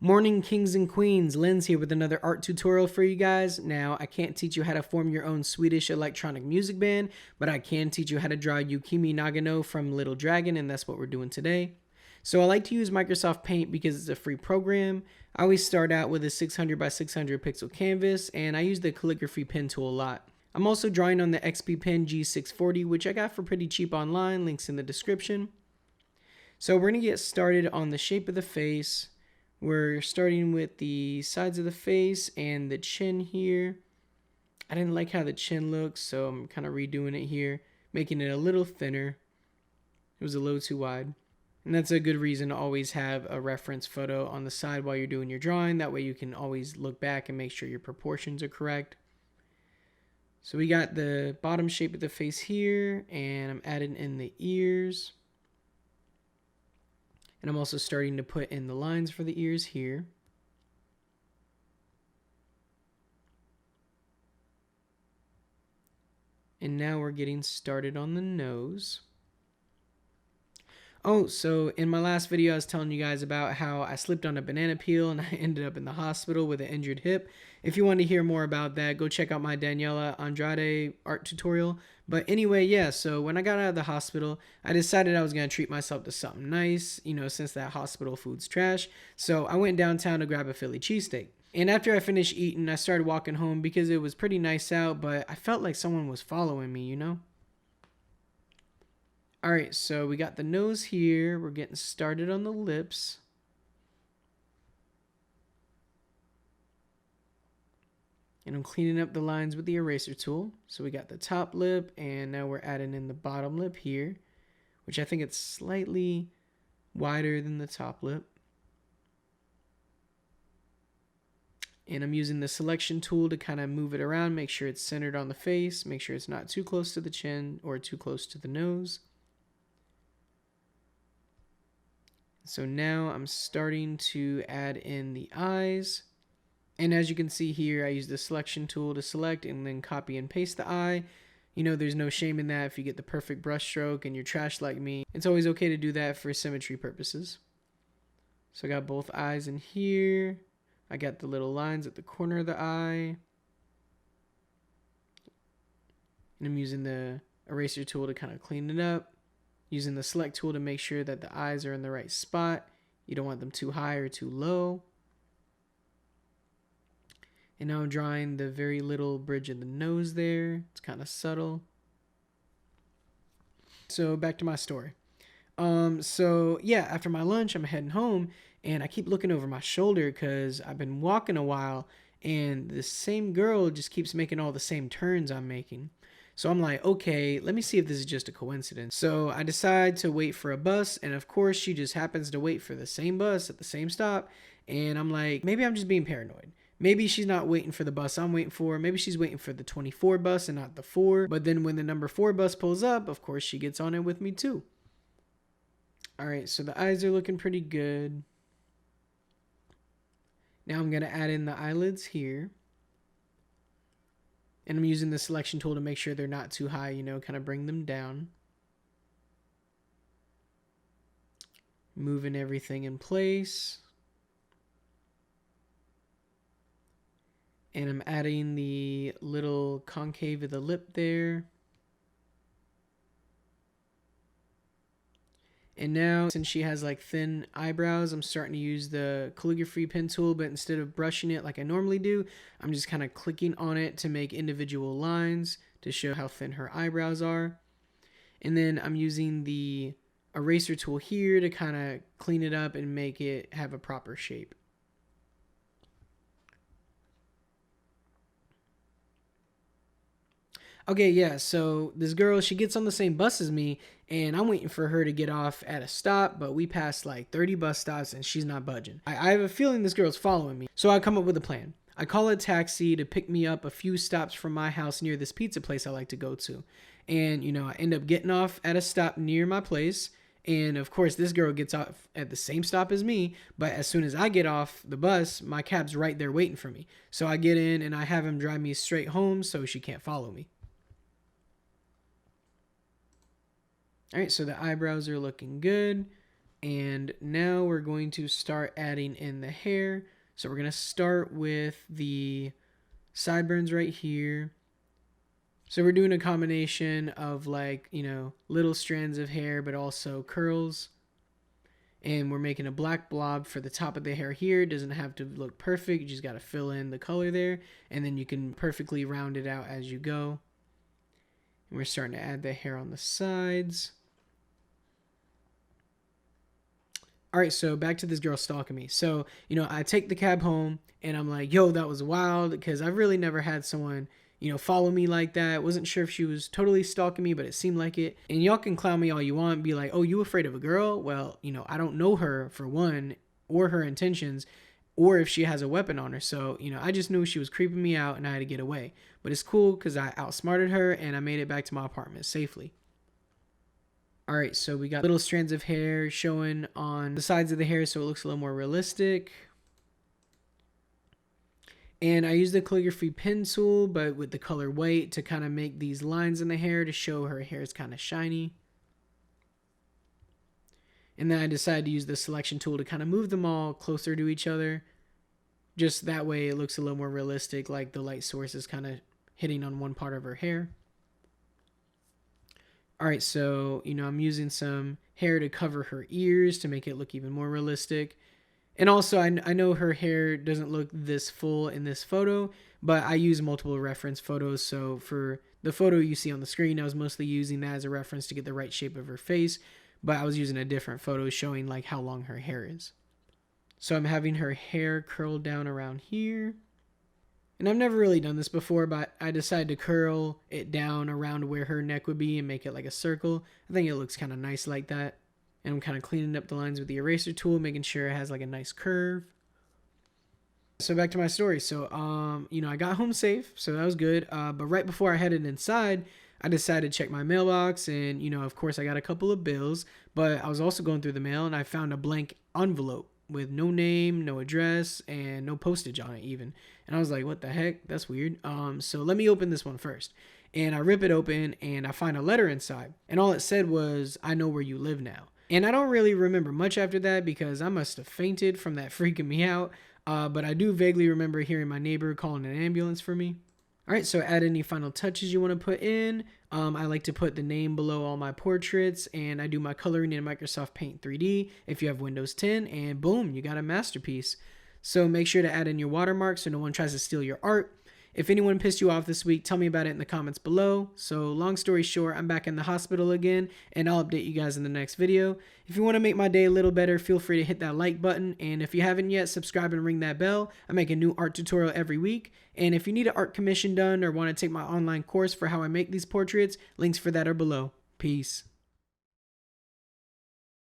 Morning kings and queens, Lynn's here with another art tutorial for you guys. Now, I can't teach you how to form your own Swedish electronic music band, but I can teach you how to draw yukimi nagano from Little Dragon, and that's what we're doing today. So I like to use Microsoft Paint because it's a free program. I always start out with a 600 by 600 pixel canvas, and I use the calligraphy pen tool a lot. I'm also drawing on the XP Pen G640, which I got for pretty cheap online, links in the description. So we're going to get started on the shape of the face. We're starting with the sides of the face and the chin here. I didn't like how the chin looks, so I'm kind of redoing it here, making it a little thinner. It was a little too wide. And that's a good reason to always have a reference photo on the side while you're doing your drawing. That way you can always look back and make sure your proportions are correct. So we got the bottom shape of the face here, and I'm adding in the ears. And I'm also starting to put in the lines for the ears here. And now we're getting started on the nose. Oh, so in my last video I was telling you guys about how I slipped on a banana peel and I ended up in the hospital with an injured hip. If you want to hear more about that, go check out my Daniela Andrade art tutorial. But anyway, yeah, so when I got out of the hospital, I decided I was going to treat myself to something nice, since that hospital food's trash. So I went downtown to grab a Philly cheesesteak. And after I finished eating, I started walking home because it was pretty nice out, but I felt like someone was following me, Alright, so we got the nose here. We're getting started on the lips. And I'm cleaning up the lines with the eraser tool. So we got the top lip, and now we're adding in the bottom lip here, which I think it's slightly wider than the top lip. And I'm using the selection tool to kind of move it around, make sure it's centered on the face, make sure it's not too close to the chin or too close to the nose. So now I'm starting to add in the eyes. And as you can see here, I use the selection tool to select and then copy and paste the eye. There's no shame in that if you get the perfect brush stroke and you're trash like me. It's always okay to do that for symmetry purposes. So I got both eyes in here. I got the little lines at the corner of the eye. And I'm using the eraser tool to kind of clean it up. Using the select tool to make sure that the eyes are in the right spot. You don't want them too high or too low. And now I'm drawing the very little bridge of the nose there. It's kind of subtle. So back to my story. So yeah, after my lunch, I'm heading home, and I keep looking over my shoulder because I've been walking a while, and the same girl just keeps making all the same turns I'm making. So I'm like, okay, let me see if this is just a coincidence. So I decide to wait for a bus, and of course she just happens to wait for the same bus at the same stop. And I'm like, maybe I'm just being paranoid. Maybe she's not waiting for the bus I'm waiting for. Maybe she's waiting for the 24 bus and not the 4. But then when the number 4 bus pulls up, of course she gets on it with me too. Alright, so the eyes are looking pretty good. Now I'm going to add in the eyelids here. And I'm using the selection tool to make sure they're not too high, kind of bring them down. Moving everything in place. And I'm adding the little concave of the lip there. And now, since she has like thin eyebrows, I'm starting to use the calligraphy pen tool, but instead of brushing it like I normally do, I'm just kind of clicking on it to make individual lines to show how thin her eyebrows are. And then I'm using the eraser tool here to kind of clean it up and make it have a proper shape. Okay, yeah, so this girl, she gets on the same bus as me, and I'm waiting for her to get off at a stop, but we passed like 30 bus stops, and she's not budging. I have a feeling this girl's following me, so I come up with a plan. I call a taxi to pick me up a few stops from my house near this pizza place I like to go to. And, I end up getting off at a stop near my place, and of course, this girl gets off at the same stop as me, but as soon as I get off the bus, my cab's right there waiting for me. So I get in, and I have him drive me straight home so she can't follow me. All right, so the eyebrows are looking good. And now we're going to start adding in the hair. So we're going to start with the sideburns right here. So we're doing a combination of like, little strands of hair, but also curls. And we're making a black blob for the top of the hair here. It doesn't have to look perfect. You just got to fill in the color there. And then you can perfectly round it out as you go. And we're starting to add the hair on the sides. All right, so back to this girl stalking me. So, I take the cab home and I'm like, yo, that was wild, because I've really never had someone, follow me like that. Wasn't sure if she was totally stalking me, but it seemed like it. And y'all can clown me all you want, be like, oh, you afraid of a girl? Well, I don't know her, for one, or her intentions, or if she has a weapon on her. So, I just knew she was creeping me out and I had to get away. But it's cool because I outsmarted her and I made it back to my apartment safely. All right, so we got little strands of hair showing on the sides of the hair so it looks a little more realistic. And I used the calligraphy pen tool, but with the color white, to kind of make these lines in the hair to show her hair is kind of shiny. And then I decided to use the selection tool to kind of move them all closer to each other. Just that way it looks a little more realistic, like the light source is kind of hitting on one part of her hair. All right, so, I'm using some hair to cover her ears to make it look even more realistic. And also, I know her hair doesn't look this full in this photo, but I use multiple reference photos. So for the photo you see on the screen, I was mostly using that as a reference to get the right shape of her face, but I was using a different photo showing like how long her hair is. So I'm having her hair curled down around here. And I've never really done this before, but I decided to curl it down around where her neck would be and make it like a circle. I think it looks kind of nice like that. And I'm kind of cleaning up the lines with the eraser tool, making sure it has like a nice curve. So back to my story. So, I got home safe, so that was good. But right before I headed inside, I decided to check my mailbox. And, of course, I got a couple of bills. But I was also going through the mail, and I found a blank envelope with no name, no address, and no postage on it even. And I was like, what the heck? That's weird. So let me open this one first. And I rip it open and I find a letter inside. And all it said was, I know where you live now. And I don't really remember much after that because I must have fainted from that freaking me out. But I do vaguely remember hearing my neighbor calling an ambulance for me. All right, so add any final touches you want to put in. I like to put the name below all my portraits, and I do my coloring in Microsoft Paint 3D if you have Windows 10, and boom, you got a masterpiece. So make sure to add in your watermark so no one tries to steal your art. If anyone pissed you off this week, tell me about it in the comments below. So long story short, I'm back in the hospital again, and I'll update you guys in the next video. If you want to make my day a little better, feel free to hit that like button. And if you haven't yet, subscribe and ring that bell. I make a new art tutorial every week. And if you need an art commission done or want to take my online course for how I make these portraits, links for that are below. Peace.